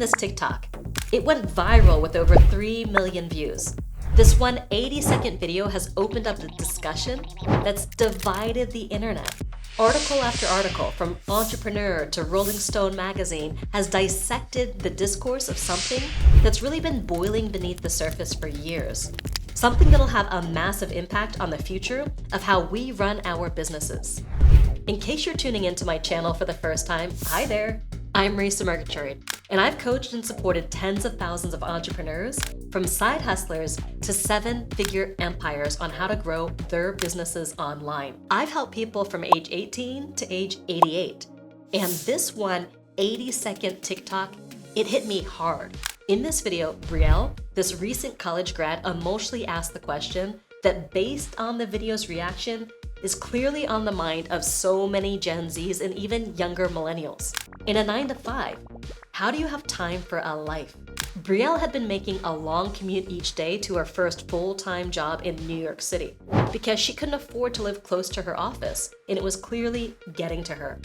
this TikTok. It went viral with over 3 million views. This one 80-second video has opened up the discussion that's divided the internet. Article after article, from Entrepreneur to Rolling Stone magazine, has dissected the discourse of something that's really been boiling beneath the surface for years. Something that'll have a massive impact on the future of how we run our businesses. In case you're tuning into my channel for the first time, hi there. I'm ResumeLab, and I've coached and supported tens of thousands of entrepreneurs, from side hustlers to 7-figure empires, on how to grow their businesses online. I've helped people from age 18 to age 88. And this one 80-second TikTok, it hit me hard. In this video, Brielle, this recent college grad, emotionally asked the question that, based on the video's reaction, is clearly on the mind of so many Gen Zs and even younger millennials. In a 9-to-5, how do you have time for a life? Brielle had been making a long commute each day to her first full-time job in New York City because she couldn't afford to live close to her office, and it was clearly getting to her.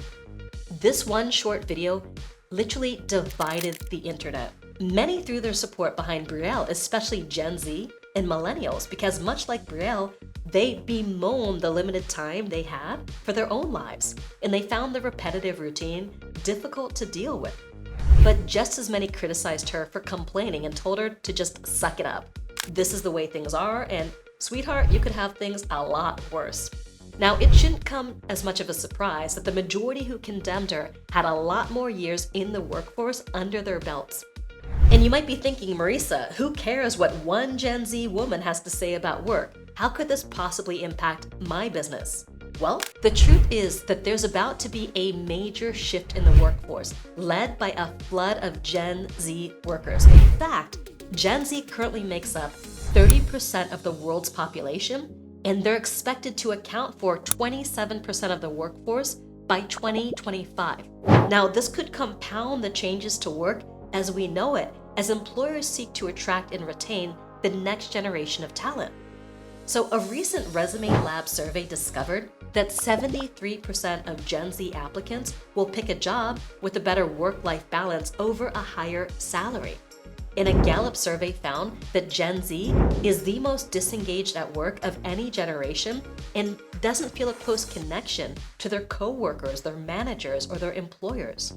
This one short video literally divided the internet. Many threw their support behind Brielle, especially Gen Z and millennials, because much like Brielle, they bemoaned the limited time they had for their own lives, and they found the repetitive routine difficult to deal with. But just as many criticized her for complaining and told her to just suck it up. This is the way things are, and sweetheart, you could have things a lot worse. Now, it shouldn't come as much of a surprise that the majority who condemned her had a lot more years in the workforce under their belts. And you might be thinking, Marisa, who cares what one Gen Z woman has to say about work? How could this possibly impact my business? Well, the truth is that there's about to be a major shift in the workforce, led by a flood of Gen Z workers. In fact, Gen Z currently makes up 30% of the world's population, and they're expected to account for 27% of the workforce by 2025. Now, this could compound the changes to work as we know it, as employers seek to attract and retain the next generation of talent. So a recent ResumeLab survey discovered that 73% of Gen Z applicants will pick a job with a better work-life balance over a higher salary. And a Gallup survey found that Gen Z is the most disengaged at work of any generation and doesn't feel a close connection to their coworkers, their managers, or their employers.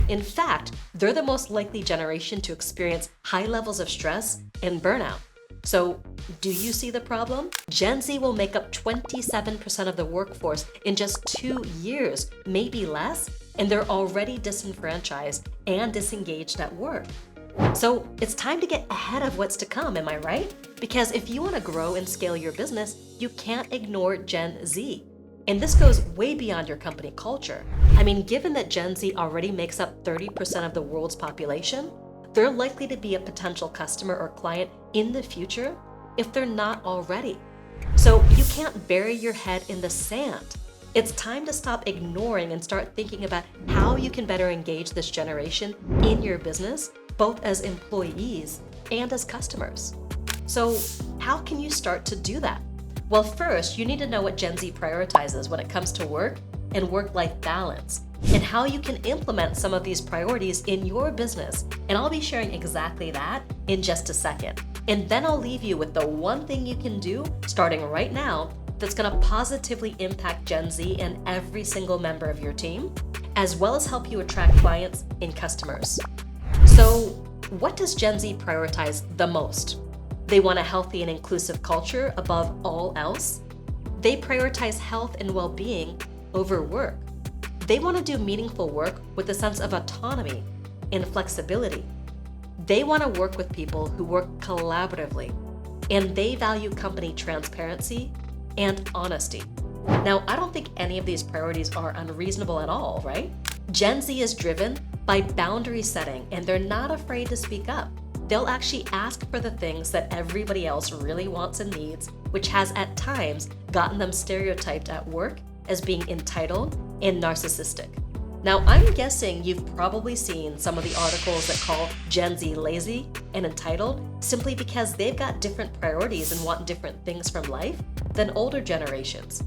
In fact, they're the most likely generation to experience high levels of stress and burnout. So, do you see the problem? Gen Z will make up 27% of the workforce in just 2 years, maybe less, and they're already disenfranchised and disengaged at work. So it's time to get ahead of what's to come, am I right? Because if you want to grow and scale your business, you can't ignore Gen Z. And this goes way beyond your company culture. I mean, given that Gen Z already makes up 30% of the world's population, they're likely to be a potential customer or client in the future if they're not already. So you can't bury your head in the sand. It's time to stop ignoring and start thinking about how you can better engage this generation in your business, both as employees and as customers. So how can you start to do that? Well, first, you need to know what Gen Z prioritizes when it comes to work and work-life balance, and how you can implement some of these priorities in your business. And I'll be sharing exactly that in just a second. And then I'll leave you with the one thing you can do starting right now that's gonna positively impact Gen Z and every single member of your team, as well as help you attract clients and customers. So what does Gen Z prioritize the most? They want a healthy and inclusive culture above all else. They prioritize health and well-being over work. They want to do meaningful work with a sense of autonomy and flexibility. They want to work with people who work collaboratively, and they value company transparency and honesty. Now, I don't think any of these priorities are unreasonable at all, right? Gen Z is driven by boundary setting, and they're not afraid to speak up. They'll actually ask for the things that everybody else really wants and needs, which has at times gotten them stereotyped at work as being entitled and narcissistic. Now, I'm guessing you've probably seen some of the articles that call Gen Z lazy and entitled simply because they've got different priorities and want different things from life than older generations.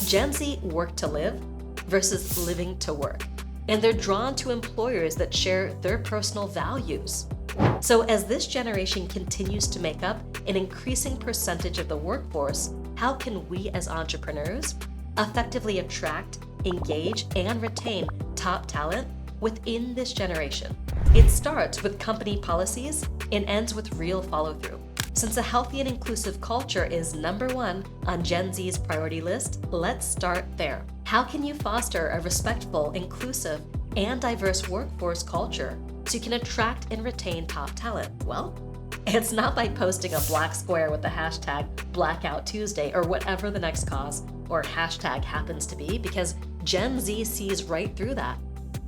Gen Z work to live versus living to work. and they're drawn to employers that share their personal values. So as this generation continues to make up an increasing percentage of the workforce, how can we as entrepreneurs effectively attract, engage, and retain top talent within this generation? It starts with company policies and ends with real follow-through. Since a healthy and inclusive culture is number one on Gen Z's priority list, let's start there. How can you foster a respectful, inclusive, and diverse workforce culture so you can attract and retain top talent? Well, it's not by posting a black square with the hashtag Blackout Tuesday or whatever the next cause or hashtag happens to be, because Gen Z sees right through that.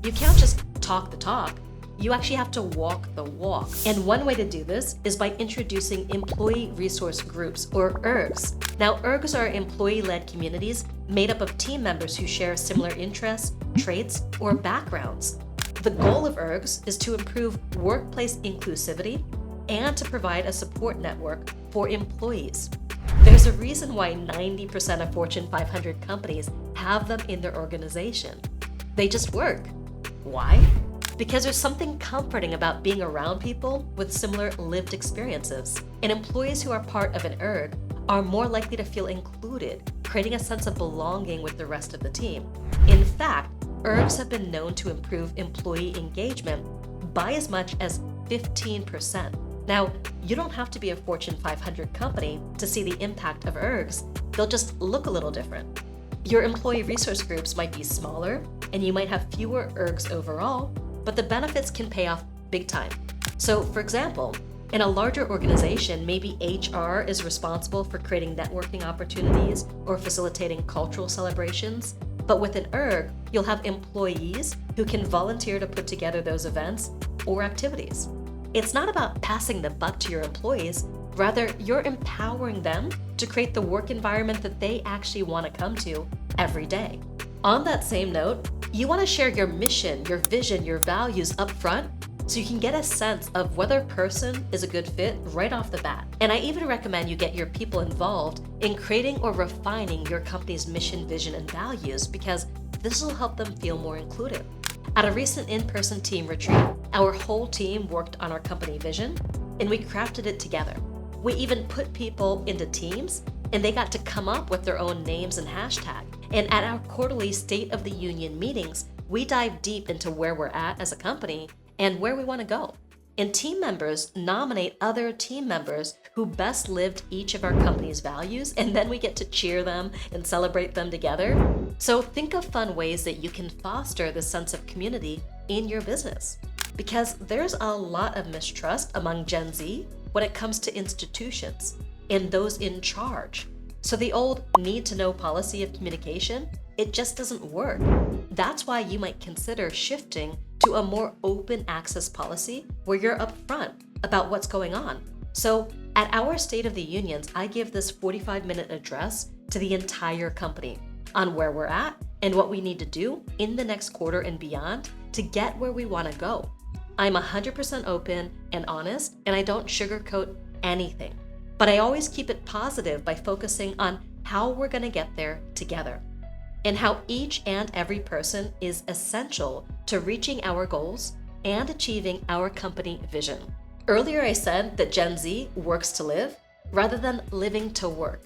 You can't just talk the talk. You actually have to walk the walk. And one way to do this is by introducing employee resource groups, or ERGs. Now, ERGs are employee-led communities made up of team members who share similar interests, traits, or backgrounds. The goal of ERGs is to improve workplace inclusivity and to provide a support network for employees. There's a reason why 90% of Fortune 500 companies have them in their organization. They just work. Why? Because there's something comforting about being around people with similar lived experiences. And employees who are part of an ERG are more likely to feel included, creating a sense of belonging with the rest of the team. In fact, ERGs have been known to improve employee engagement by as much as 15%. Now, you don't have to be a Fortune 500 company to see the impact of ERGs. They'll just look a little different. Your employee resource groups might be smaller, and you might have fewer ERGs overall, but the benefits can pay off big time. So, for example, in a larger organization, maybe HR is responsible for creating networking opportunities or facilitating cultural celebrations. But with an ERG, you'll have employees who can volunteer to put together those events or activities. It's not about passing the buck to your employees, rather, you're empowering them to create the work environment that they actually want to come to every day. On that same note, you want to share your mission, your vision, your values up front so you can get a sense of whether a person is a good fit right off the bat. And I even recommend you get your people involved in creating or refining your company's mission, vision, and values, because this will help them feel more included. At a recent in-person team retreat, our whole team worked on our company vision and we crafted it together. We even put people into teams and they got to come up with their own names and hashtag. And at our quarterly State of the Union meetings, we dive deep into where we're at as a company and where we want to go. And team members nominate other team members who best lived each of our company's values, and then we get to cheer them and celebrate them together. So think of fun ways that you can foster this sense of community in your business. Because there's a lot of mistrust among Gen Z when it comes to institutions and those in charge. So the old need-to-know policy of communication, it just doesn't work. That's why you might consider shifting to a more open access policy where you're upfront about what's going on. So at our State of the Unions, I give this 45-minute address to the entire company on where we're at and what we need to do in the next quarter and beyond to get where we want to go. I'm 100% open and honest, and I don't sugarcoat anything. But I always keep it positive by focusing on how we're going to get there together and how each and every person is essential to reaching our goals and achieving our company vision. Earlier I said that Gen Z works to live rather than living to work.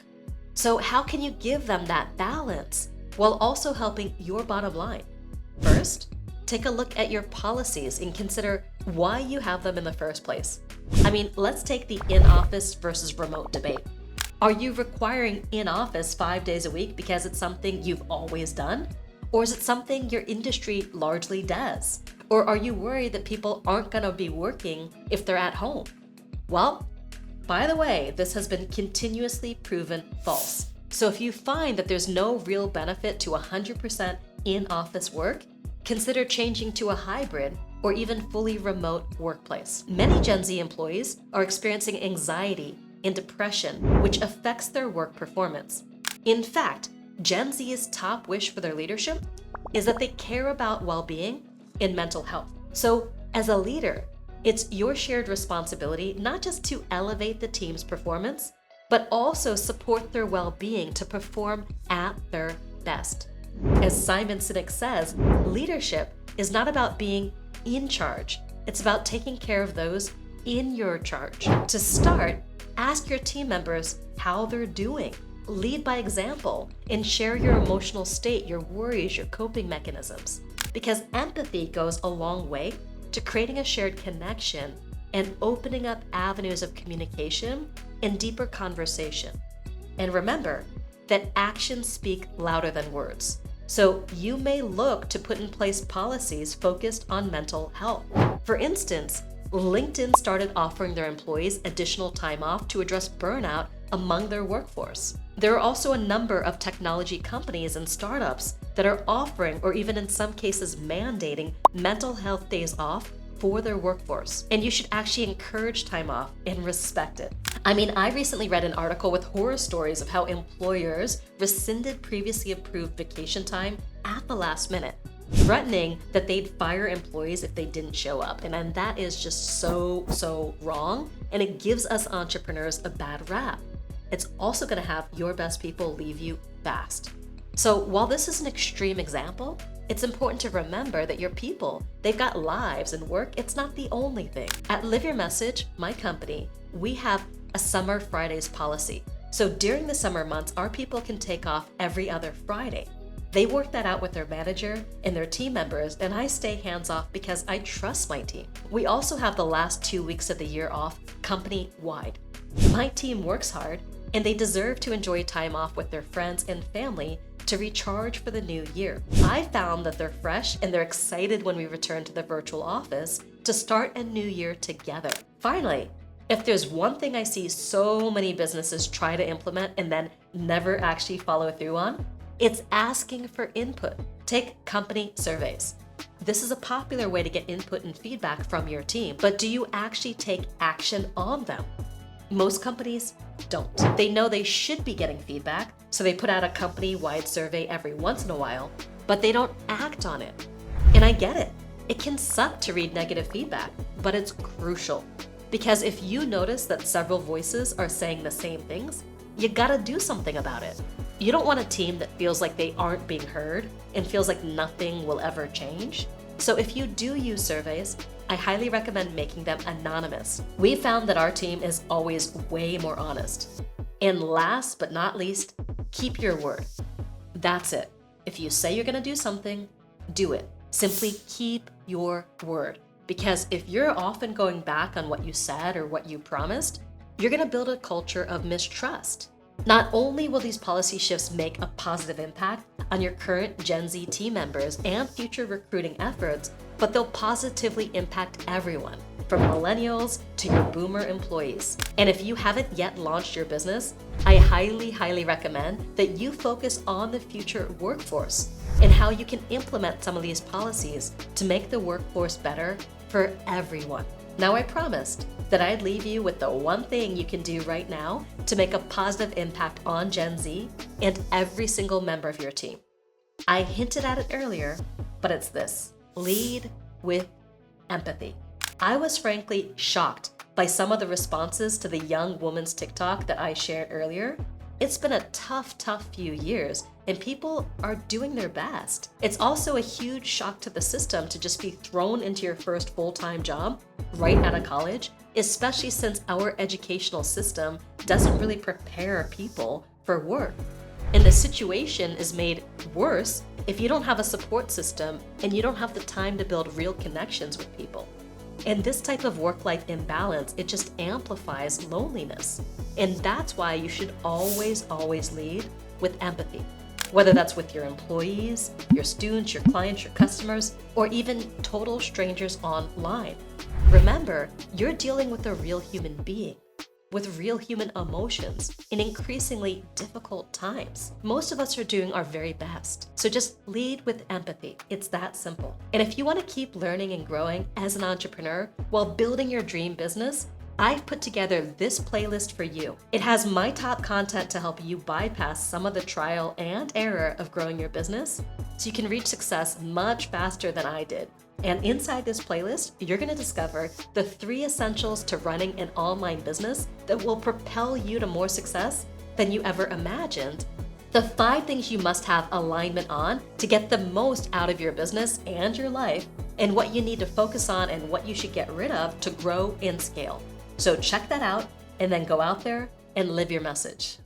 So how can you give them that balance while also helping your bottom line? First, take a look at your policies and consider why you have them in the first place. I mean, let's take the in-office versus remote debate. Are you requiring in-office 5 days a week because it's something you've always done? Or is it something your industry largely does? Or are you worried that people aren't going to be working if they're at home? Well, by the way, this has been continuously proven false. So if you find that there's no real benefit to 100% in-office work, consider changing to a hybrid or even fully remote workplace. Many Gen Z employees are experiencing anxiety and depression, which affects their work performance. In fact, Gen Z's top wish for their leadership is that they care about well-being and mental health. So as a leader, it's your shared responsibility not just to elevate the team's performance, but also support their well-being to perform at their best. As Simon Sinek says, leadership is not about being in charge. It's about taking care of those in your charge. To start, ask your team members how they're doing. Lead by example and share your emotional state, your worries, your coping mechanisms. Because empathy goes a long way to creating a shared connection and opening up avenues of communication and deeper conversation. And remember that actions speak louder than words. So you may look to put in place policies focused on mental health. For instance, LinkedIn started offering their employees additional time off to address burnout among their workforce. There are also a number of technology companies and startups that are offering, or even in some cases mandating, mental health days off for their workforce. And you should actually encourage time off and respect it. I recently read an article with horror stories of how employers rescinded previously approved vacation time at the last minute, threatening that they'd fire employees if they didn't show up. And that is just so wrong. And it gives us entrepreneurs a bad rap. It's also going to have your best people leave you fast. So while this is an extreme example, it's important to remember that your people, they've got lives and work. It's not the only thing. At Live Your Message, my company, we have a Summer Fridays policy. So during the summer months, our people can take off every other Friday. They work that out with their manager and their team members, and I stay hands off because I trust my team. We also have the last 2 weeks of the year off company-wide. My team works hard, and they deserve to enjoy time off with their friends and family to recharge for the new year. I found that they're fresh and they're excited when we return to the virtual office to start a new year together. Finally, if there's one thing I see so many businesses try to implement and then never actually follow through on, it's asking for input. Take company surveys. This is a popular way to get input and feedback from your team, but do you actually take action on them? Most companies don't. They know they should be getting feedback, so they put out a company-wide survey every once in a while, but they don't act on it. And I get it. It can suck to read negative feedback, but it's crucial. Because if you notice that several voices are saying the same things, you gotta do something about it. You don't want a team that feels like they aren't being heard and feels like nothing will ever change. So if you do use surveys, I highly recommend making them anonymous. We found that our team is always way more honest. And last but not least, keep your word. That's it. If you say you're gonna do something, do it. Simply keep your word. Because if you're often going back on what you said or what you promised, you're gonna build a culture of mistrust. Not only will these policy shifts make a positive impact on your current Gen Z team members and future recruiting efforts, but they'll positively impact everyone, from millennials to your boomer employees. And if you haven't yet launched your business, I highly recommend that you focus on the future workforce and how you can implement some of these policies to make the workforce better for everyone. Now, I promised that I'd leave you with the one thing you can do right now to make a positive impact on Gen Z and every single member of your team. I hinted at it earlier, but it's this: lead with empathy. I was frankly shocked by some of the responses to the young woman's TikTok that I shared earlier. It's been a tough few years, and people are doing their best. It's also a huge shock to the system to just be thrown into your first full-time job right out of college, especially since our educational system doesn't really prepare people for work. And the situation is made worse if you don't have a support system and you don't have the time to build real connections with people. And this type of work-life imbalance, it just amplifies loneliness. And that's why you should always lead with empathy. Whether that's with your employees, your students, your clients, your customers, or even total strangers online. Remember, you're dealing with a real human being, with real human emotions in increasingly difficult times. Most of us are doing our very best. So just lead with empathy. It's that simple. And if you want to keep learning and growing as an entrepreneur while building your dream business, I've put together this playlist for you. It has my top content to help you bypass some of the trial and error of growing your business so you can reach success much faster than I did. And inside this playlist, you're going to discover the 3 essentials to running an online business that will propel you to more success than you ever imagined, The 5 things you must have alignment on to get the most out of your business and your life, and what you need to focus on and what you should get rid of to grow and scale. So check that out and then go out there and live your message.